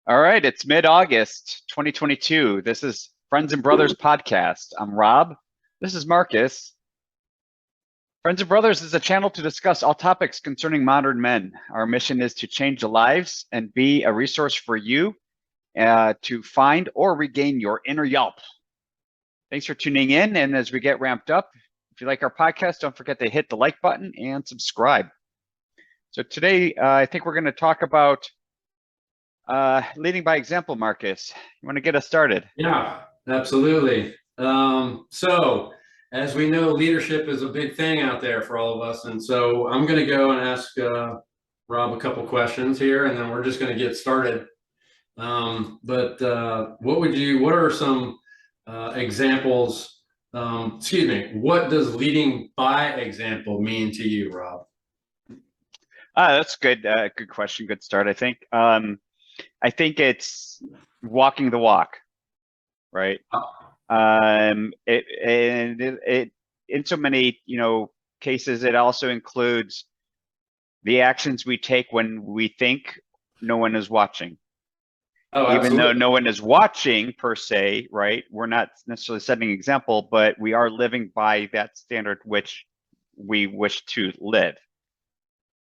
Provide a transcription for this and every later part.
All right, it's mid-August 2022. This is Friends and Brothers podcast. I'm Rob. This is Marcus. Friends and Brothers is a channel to discuss all topics concerning modern men. Our mission is to change lives and be a resource for you to find or regain your inner Yelp. Thanks for tuning in. And as we get ramped up, if you like our podcast, don't forget to hit the like button and subscribe. So today, I think we're going to talk about leading by example. Marcus, you want to get us started? Yeah, absolutely. So as we know, leadership is a big thing out there for all of us. And so I'm going to go and ask Rob a couple questions here, and then we're just going to get started. What are some examples? What does leading by example mean to you, Rob? That's good. Good question. Good start. I think it's walking the walk, right? It in so many cases, it also includes the actions we take when we think no one is watching. Oh, Even though absolutely. no one is watching per se, right? We're not necessarily setting an example, but we are living by that standard which we wish to live,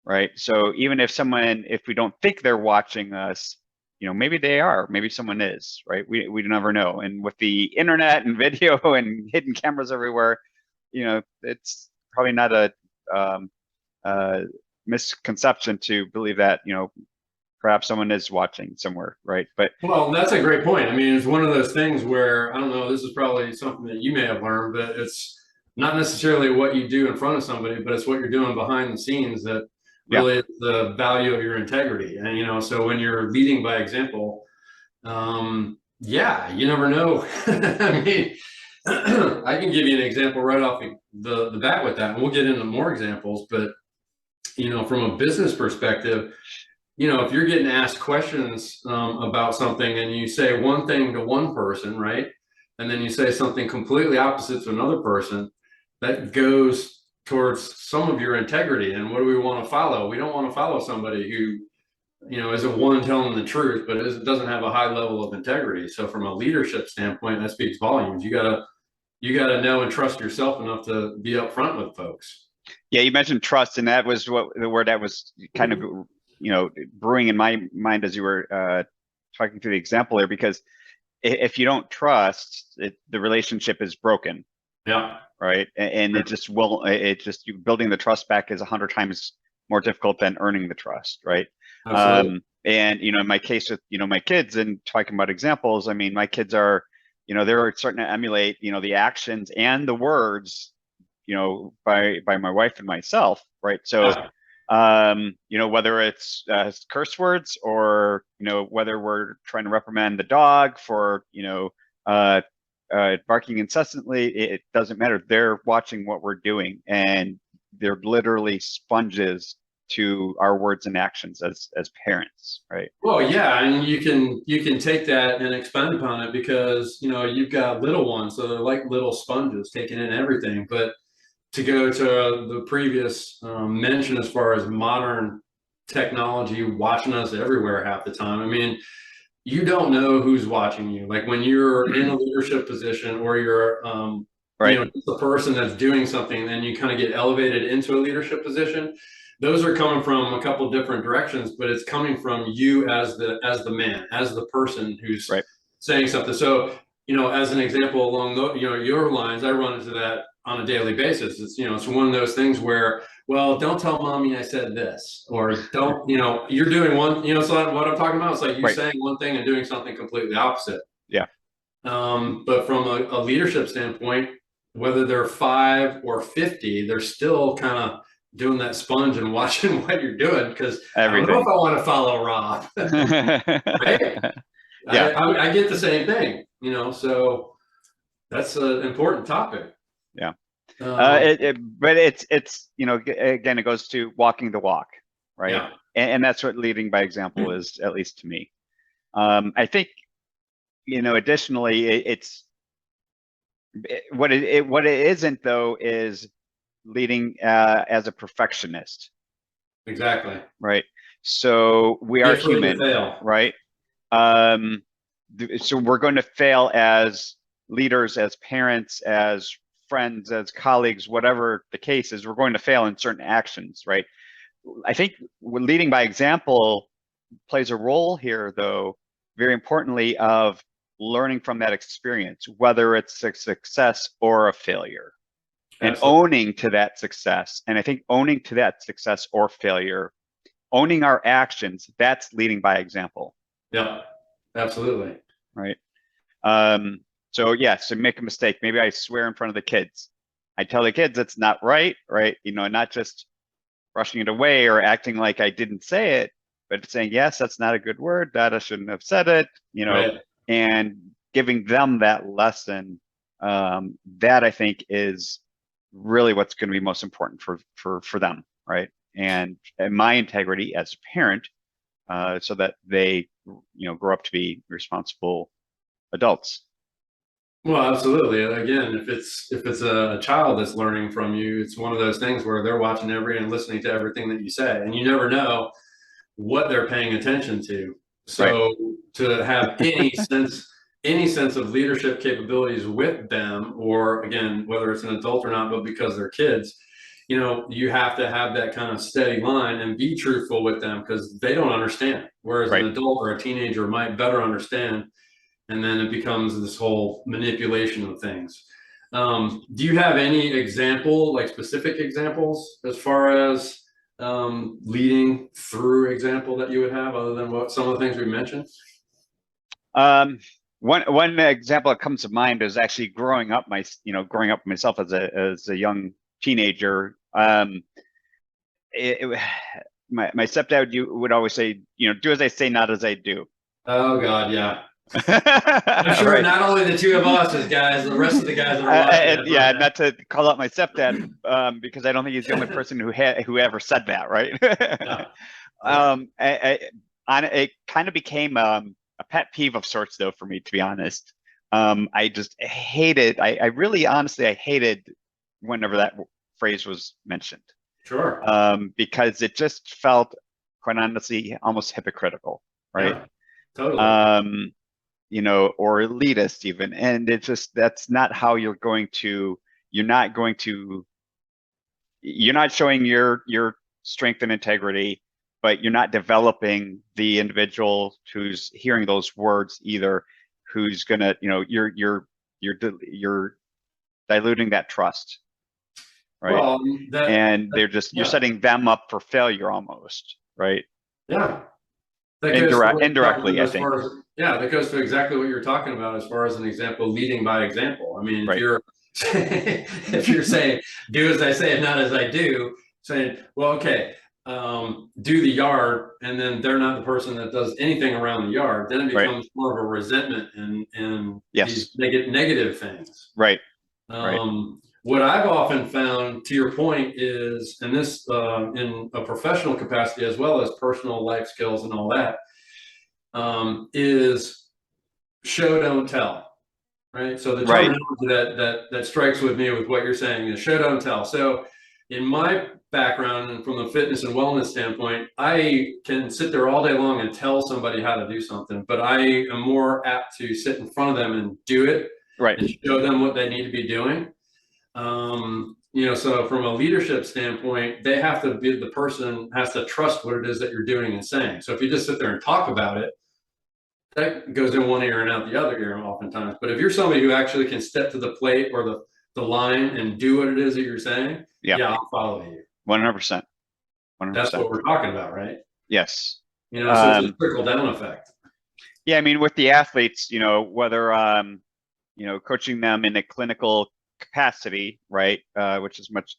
right? So even if we don't think they're watching us, maybe they are, maybe someone is, right? We never know. And with the internet and video and hidden cameras everywhere, it's probably not um, a misconception to believe that, perhaps someone is watching somewhere, right? But Well, that's a great point. I mean, it's one of those things where I don't know, this is probably something that you may have learned, but it's not necessarily what you do in front of somebody, but it's what you're doing behind the scenes that yeah, really is the value of your integrity. And, so when you're leading by example, yeah, you never know. I mean, I can give you an example right off the bat with that, and we'll get into more examples, but, from a business perspective, if you're getting asked questions about something and you say one thing to one person, right? And then you say something completely opposite to another person, that goes towards some of your integrity. And what do we want to follow? We don't want to follow somebody who, isn't one telling the truth, but doesn't have a high level of integrity. So from a leadership standpoint, that speaks volumes. You gotta know and trust yourself enough to be upfront with folks. yeah. You mentioned trust, and that was what the word that was kind of brewing in my mind as you were talking through the example there, because if you don't trust the relationship is broken, Yeah. right? And you building the trust back is 100 times more difficult than earning the trust, right? Absolutely. And in my case with my kids, and talking about examples, I mean, my kids are they're starting to emulate the actions and the words by my wife and myself, right? So Yeah. whether it's curse words, or whether we're trying to reprimand the dog for uh, barking incessantly, it doesn't matter. They're watching what we're doing, and they're literally sponges to our words and actions as parents, right? Well, yeah, and you can take that and expand upon it because you've got little ones, so they're like little sponges taking in everything. But to go to the previous mention as far as modern technology watching us everywhere half the time, I mean, you don't know who's watching you. Like when you're in a leadership position or you're Right. just a person that's doing something, and then you kind of get elevated into a leadership position. Those are coming from a couple different directions, but it's coming from you as the man, as the person who's Right. saying something. So, as an example along your lines, I run into that on a daily basis. It's one of those things where, well, don't tell mommy I said this, or don't, you're doing one, so what I'm talking about, it's like you Right. saying one thing and doing something completely opposite. Yeah. But from a leadership standpoint, whether they're 5 or 50, they're still kind of doing that sponge and watching what you're doing, because I don't know if Everything. I want to follow Rob. Right? Yeah. I get the same thing, so that's an important topic. Yeah. Um, But it's again, it goes to walking the walk, right? yeah, And that's what leading by example is, at least to me. I think additionally, what it isn't, though, is leading as a perfectionist, exactly. right? So we are Be afraid to human, fail. right? So we're going to fail as leaders, as parents, as friends, as colleagues, whatever the case is, we're going to fail in certain actions, right? I think leading by example plays a role here, though, very importantly, of learning from that experience, whether it's a success or a failure, and Absolutely. owning to that success. And I think owning to that success or failure, owning our actions, that's leading by example. Yeah, absolutely. Right. So yes, to make a mistake, maybe I swear in front of the kids. I tell the kids it's not right, right? Not just brushing it away or acting like I didn't say it, but saying, yes, that's not a good word, that I shouldn't have said it, Right. and giving them that lesson. That I think is really what's going to be most important for them, right? And my integrity as a parent, so that they grow up to be responsible adults. Well, absolutely. Again, if it's a child that's learning from you, it's one of those things where they're watching and listening to everything that you say, and you never know what they're paying attention to. Right. So to have any sense of leadership capabilities with them, or again, whether it's an adult or not, but because they're kids, you have to have that kind of steady line and be truthful with them because they don't understand. Whereas an Right. adult or a teenager might better understand, and then it becomes this whole manipulation of things. Do you have any example, like specific examples, as far as leading through example that you would have, other than what some of the things we mentioned? One example that comes to mind is actually growing up myself as a young teenager. It, my stepdad would always say, do as I say, not as I do. Oh God, yeah. I'm sure Right. not only the two of us as guys, the rest of the guys that are watching have Yeah, heard that. not to call out my stepdad, because I don't think he's the only person who ever said that, right? Yeah, yeah, It kind of became a pet peeve of sorts, though, for me, to be honest. I just hated. I really, honestly, I hated whenever that phrase was mentioned, sure. because it just felt, quite honestly, almost hypocritical, right? Yeah, totally. Um, or elitist even. And that's not how you're not showing your strength and integrity, but you're not developing the individual who's hearing those words either, who's gonna, you're diluting that trust, right? Well, And you're yeah, setting them up for failure almost, right? yeah. That goes to what you're talking Indirectly, about I as think. far as, yeah, that goes to exactly what you're talking about as far as an example, leading by example. I mean, if Right. you're if you're saying do as I say and not as I do, saying, well, okay, do the yard, and then they're not the person that does anything around the yard, then it Right. becomes more of a resentment and these Yes. negative things. Right. Right. What I've often found, to your point, is, and this in a professional capacity as well as personal life skills and all that, is show don't tell, right? So the Right. terminology that strikes with me with what you're saying is show don't tell. So in my background and from the fitness and wellness standpoint, I can sit there all day long and tell somebody how to do something, but I am more apt to sit in front of them and do it Right. and show them what they need to be doing. So from a leadership standpoint, the person has to trust what it is that you're doing and saying. So if you just sit there and talk about it, that goes in one ear and out the other ear oftentimes. But if you're somebody who actually can step to the plate or the line and do what it is that you're saying, Yeah. yeah, I'll follow you. 100%. That's 100%. what we're talking about, right? Yes. So it's a trickle down effect. Yeah, I mean, with the athletes, whether coaching them in a clinical capacity, right, which is much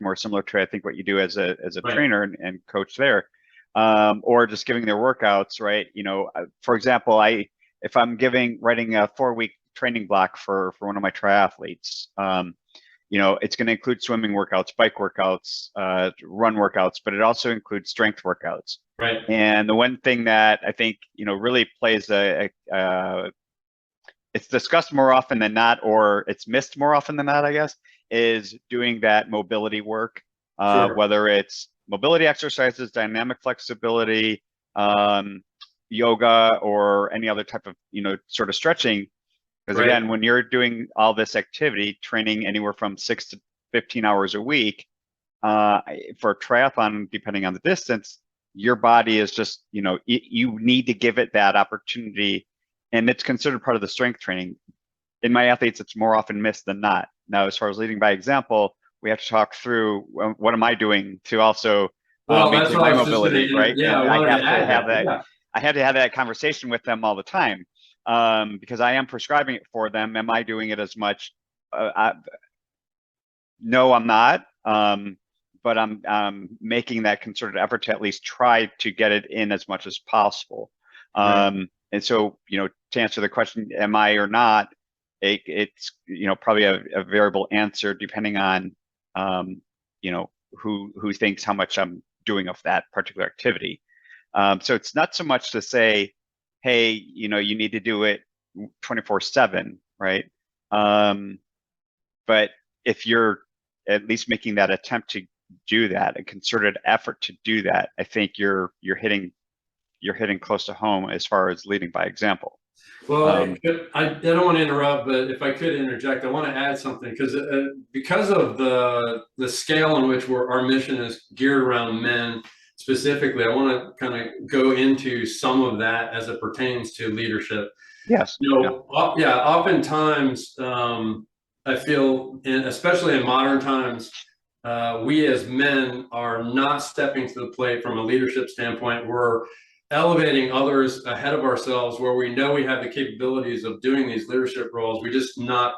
more similar to I think what you do as a Right. trainer and coach there, or just giving their workouts, right? For example, if I'm writing a 4-week training block for one of my triathletes, it's going to include swimming workouts, bike workouts, run workouts, but it also includes strength workouts. Right. And the one thing that I think really plays it's discussed more often than not, or it's missed more often than not, I guess, is doing that mobility work, Sure. whether it's mobility exercises, dynamic flexibility, yoga or any other type of, sort of stretching. Because Right. again, when you're doing all this activity, training anywhere from 6 to 15 hours a week, for a triathlon, depending on the distance, your body is just, you need to give it that opportunity, and it's considered part of the strength training. In my athletes, it's more often missed than not. Now, as far as leading by example, we have to talk through what am I doing to also Well, that's maintain what I my was just mobility, gonna, right? yeah, And I I wanted have to to add have that. that. Yeah. I had to have that conversation with them all the time, because I am prescribing it for them. Am I doing it as much? No, I'm not. But I'm making that concerted effort to at least try to get it in as much as possible. Right. And so, to answer the question, am I or not? It's probably a variable answer depending on who thinks how much I'm doing of that particular activity. So it's not so much to say, hey, you need to do it 24/7, right? But if you're at least making that attempt to do that, a concerted effort to do that, I think you're hitting close to home as far as leading by example. Well, I don't want to interrupt, but if I could interject, I want to add something because of the scale in which our mission is geared around men specifically. I want to kind of go into some of that as it pertains to leadership. Yes. Yeah. Yeah, oftentimes I feel, especially in modern times, we as men are not stepping to the plate from a leadership standpoint. We're elevating others ahead of ourselves where we know we have the capabilities of doing these leadership roles. We just not,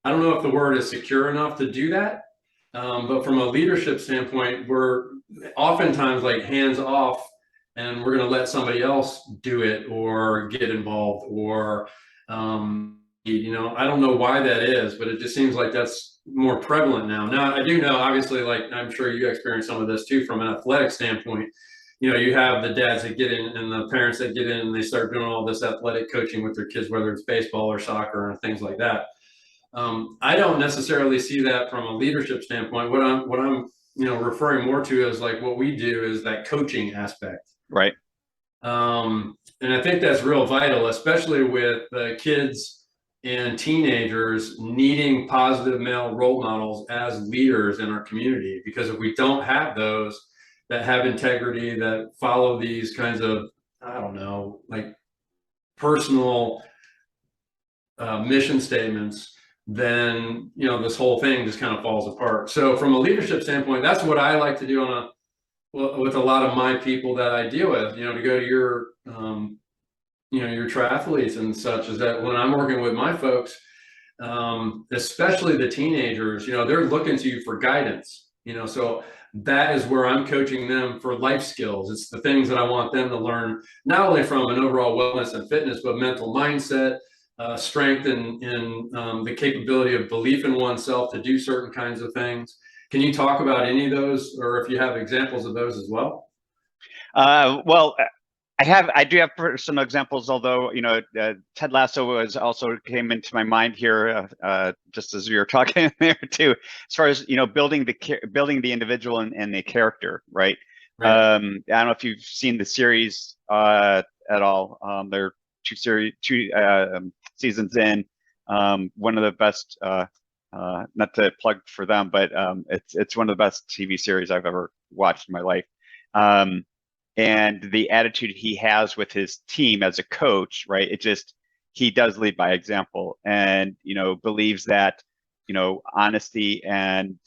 I don't know if the word is secure enough to do that. But from a leadership standpoint, we're oftentimes like hands off and we're going to let somebody else do it or get involved or, I don't know why that is, but it just seems like that's more prevalent now. Now, I do know, obviously, like I'm sure you experience some of this too from an athletic standpoint. You have the dads that get in and the parents that get in and they start doing all this athletic coaching with their kids, whether it's baseball or soccer and things like that. I don't necessarily see that from a leadership standpoint. What I'm referring more to is like what we do is that coaching aspect. Right. And I think that's real vital, especially with kids and teenagers needing positive male role models as leaders in our community. Because if we don't have those that have integrity, that follow these kinds of, I don't know, like personal mission statements, then this whole thing just kind of falls apart. So from a leadership standpoint, that's what I like to do with a lot of my people that I deal with. To go to your your triathletes and such, is that when I'm working with my folks, especially the teenagers, they're looking to you for guidance. So that is where I'm coaching them for life skills. It's the things that I want them to learn, not only from an overall wellness and fitness, but mental mindset, strength, and the capability of belief in oneself to do certain kinds of things. Can you talk about any of those, or if you have examples of those as well? Well, I do have personal examples, although Ted Lasso also came into my mind here just as you were talking there too, as far as building the individual and the character, right? Right. I don't know if you've seen the series at all. There are two seasons in. One of the best. Not to plug for them, but it's one of the best TV series I've ever watched in my life. And the attitude he has with his team as a coach, right? He does lead by example, and believes that honesty and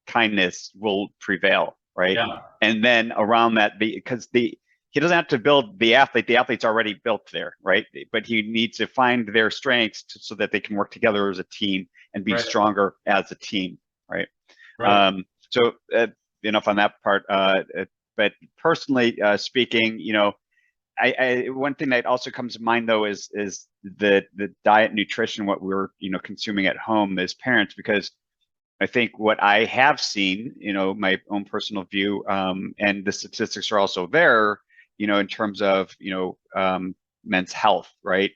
kindness will prevail, right? Yeah. And then around that, because he doesn't have to build the athlete's already built there, right? But he needs to find their strengths so that they can work together as a team and be Right. stronger as a team, right? Right. So enough on that part. But personally speaking, one thing that also comes to mind though is the diet, nutrition, what we're consuming at home as parents, because I think what I have seen, my own personal view, and the statistics are also there, in terms of men's health, right?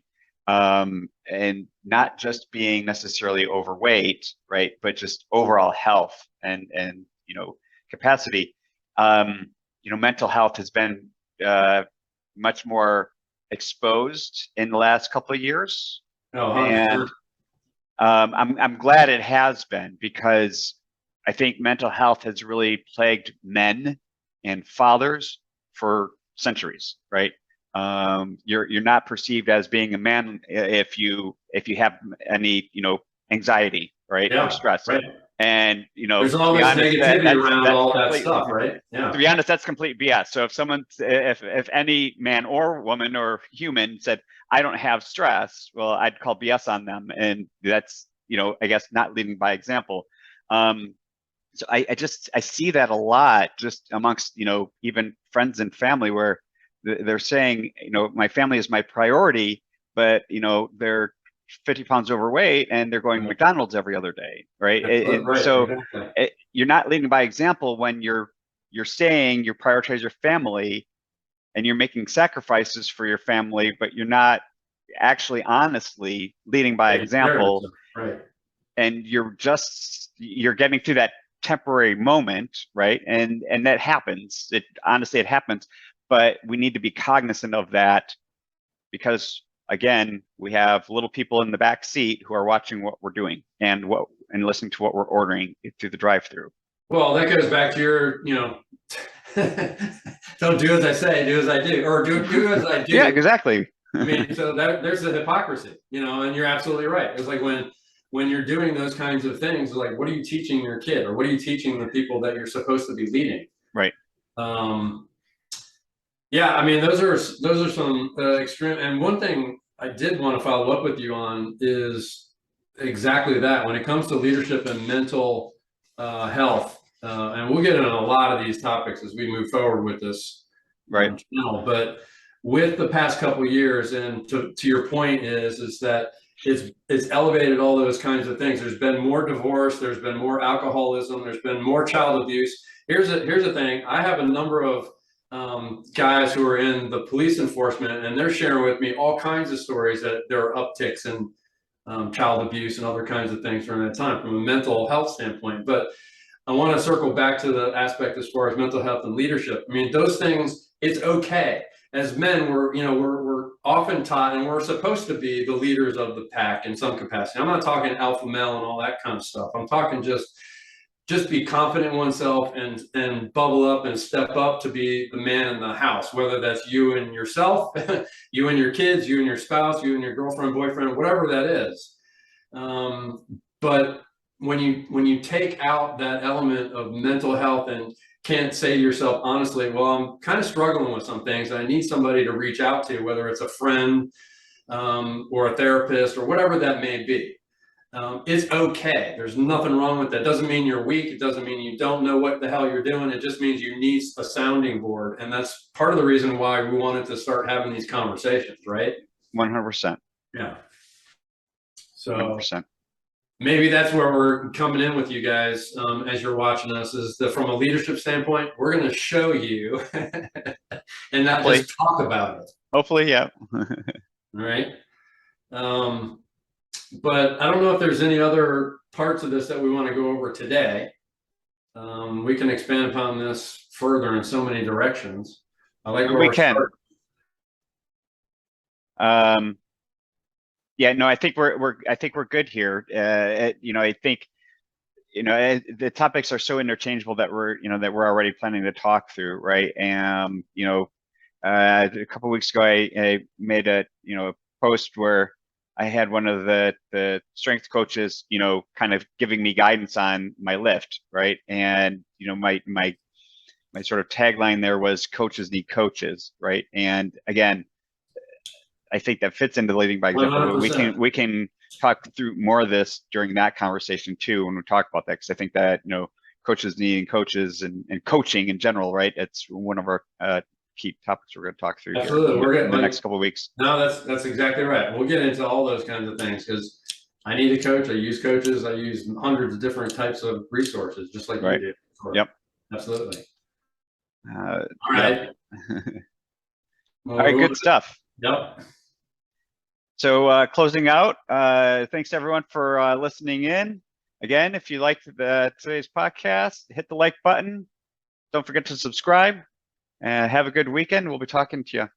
And not just being necessarily overweight, right, but just overall health and capacity. Mental health has been much more exposed in the last couple of years. Oh, And I'm glad it has been, because I think mental health has really plagued men and fathers for centuries, right? You're not perceived as being a man if you have any anxiety, right, or stress. right. And There's to all be this honest, negativity around that's all that complete. stuff, right? Yeah. To be honest, that's complete BS. So if any man or woman or human said, I don't have stress, well, I'd call BS on them. And that's, I guess, not leading by example. So I see that a lot just amongst, even friends and family, where they're saying, my family is my priority, but, they're 50 pounds overweight and they're going to McDonald's every other day, right? Right. So Exactly. you're not leading by example when you're saying you prioritize your family and you're making sacrifices for your family, but you're not actually honestly leading by example. Right. And you're getting through that temporary moment, right? And that happens. Honestly, it happens. But we need to be cognizant of that, because again, we have little people in the back seat who are watching what we're doing and listening to what we're ordering through the drive-through. Well, that goes back to your, don't do as I say, do as I do, or do as I do. Yeah, exactly. I mean, so there's the hypocrisy, and you're absolutely right. It's like when you're doing those kinds of things, like, what are you teaching your kid, or what are you teaching the people that you're supposed to be leading? Right. Yeah, I mean, those are some extreme. And one thing I did want to follow up with you on is exactly that. When it comes to leadership and mental health, and we'll get into a lot of these topics as we move forward with this channel. But with the past couple of years, and to your point, is that it's elevated all those kinds of things. There's been more divorce. There's been more alcoholism. There's been more child abuse. Here's the thing. I have a number of guys who are in the police enforcement, and they're sharing with me all kinds of stories that there are upticks in child abuse and other kinds of things during that time from a mental health standpoint. But I want to circle back to the aspect as far as mental health and leadership. I mean, those things, it's okay. As men, we're often taught, and we're supposed to be the leaders of the pack in some capacity. I'm not talking alpha male and all that kind of stuff. I'm talking just be confident in oneself and bubble up and step up to be the man in the house, whether that's you and yourself, you and your kids, you and your spouse, you and your girlfriend, boyfriend, whatever that is. But when you take out that element of mental health and can't say to yourself honestly, well, I'm kind of struggling with some things, and I need somebody to reach out to, whether it's a friend or a therapist or whatever that may be. It's okay. There's nothing wrong with that. It doesn't mean you're weak. It doesn't mean you don't know what the hell you're doing. It just means you need a sounding board. And that's part of the reason why we wanted to start having these conversations, right? 100%. Yeah. So 100%. Maybe that's where we're coming in with you guys as you're watching us, is that from a leadership standpoint, we're going to show you and not just talk about it. Hopefully, yeah. All right. But I don't know if there's any other parts of this that we want to go over today. We can expand upon this further in so many directions. I like where we can. Yeah, no, I think we're good here. I think the topics are so interchangeable that we're already planning to talk through, right? And a couple of weeks ago, I made a post where I had one of the strength coaches, kind of giving me guidance on my lift, right? And my sort of tagline there was "Coaches need coaches," right? And again, I think that fits into leading by example. 100%. We can talk through more of this during that conversation too when we talk about that, because I think that coaches needing coaches and coaching in general, right? It's one of our key topics we're going to talk through. Absolutely. Here in the next couple of weeks. No, that's exactly right. We'll get into all those kinds of things, because I need a coach. I use coaches. I use hundreds of different types of resources, just like you do. Yep. Absolutely. All right. All right. Good stuff. Yep. So closing out, thanks everyone for listening in. Again, if you liked today's podcast, hit the like button. Don't forget to subscribe. And have a good weekend. We'll be talking to you.